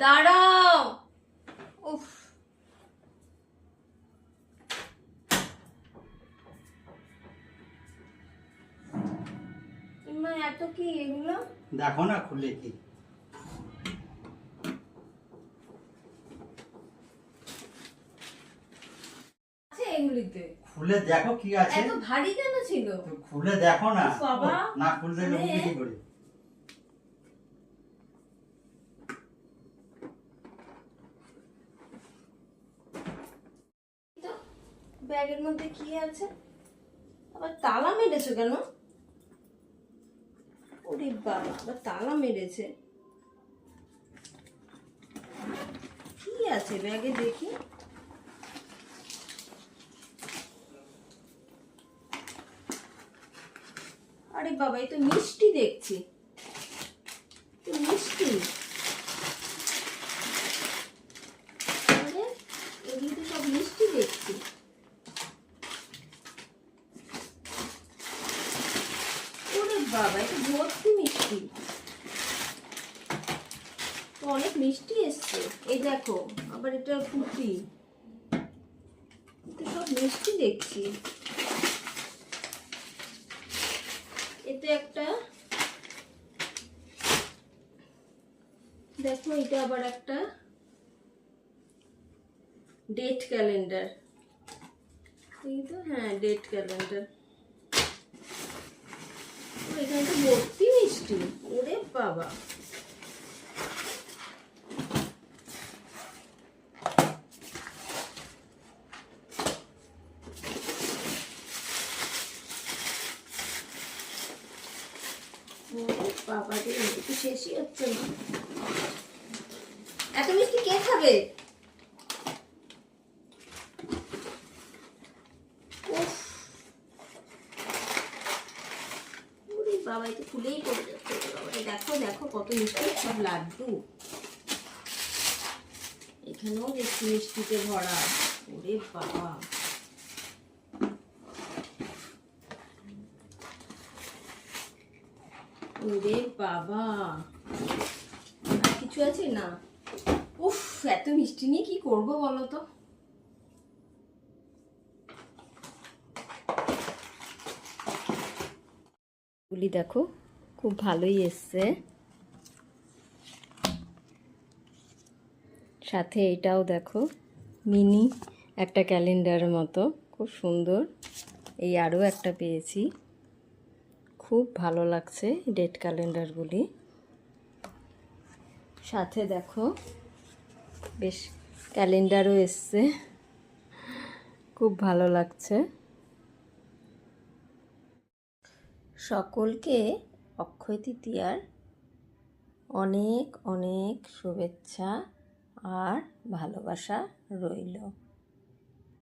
দাঁড়াও। উফ, ইমা এত কি এগুলো? দেখো না খুলে কি আছে এগুলিতে? খুলে দেখো কি আছে। এত ভারী কেন ছিল? তো খুলে দেখো না। উফ বাবা। না খুলতে গেলে মানে- বুঝবি কি করে? তো ব্যাগের মধ্যে কি আছে? আবার তালা মেরেছো কেন? ওরে বাবা, আবার তালা মেরেছে। কি আছে ব্যাগে দেখি? আরে বাবা, এই তো মিষ্টি দেখছি। তো মিষ্টি। আরে এগুলো তো সব মিষ্টি দেখছি। ওরে বাবা, এটা ভর্তি মিষ্টি। তো অনেক মিষ্টি এসছে। এই দেখো, আবার এটা ফুটি। এটা সব মিষ্টি দেখছি। এতে একটা, দেখো এটা আবার একটা ডেট ক্যালেন্ডার। এই তো, হ্যাঁ, ডেট ক্যালেন্ডার। এখানে তো ভর্তি মিষ্টি। ওরে বাবা, বাবা রে, একটু শেষই হচ্ছে না। এত মিষ্টি কে খাবে? উফ, ওরে বাবা, এটা খুলেই পড়ে যাচ্ছে। বাবা, দেখো দেখো কত মিষ্টি, সব লাড্ডু। এখানেও দেখছি মিষ্টিতে ভরা। ওরে বাবা, ওরে বাবা, আর কিছু আছে না? উফ, এত মিষ্টি নিয়ে কি করবো বলো তো? গুলি দেখো, খুব ভালোই এসছে। সাথে এটাও দেখো, মিনি একটা ক্যালেন্ডারের মতো, খুব সুন্দর। এই আরও একটা পেয়েছি, খুব ভালো লাগছে ডেট ক্যালেন্ডারগুলি। সাথে দেখো বেশ ক্যালেন্ডারও এসছে, খুব ভালো লাগছে। সকলকে অক্ষয় তৃতীয়ার অনেক অনেক শুভেচ্ছা আর ভালোবাসা রইল।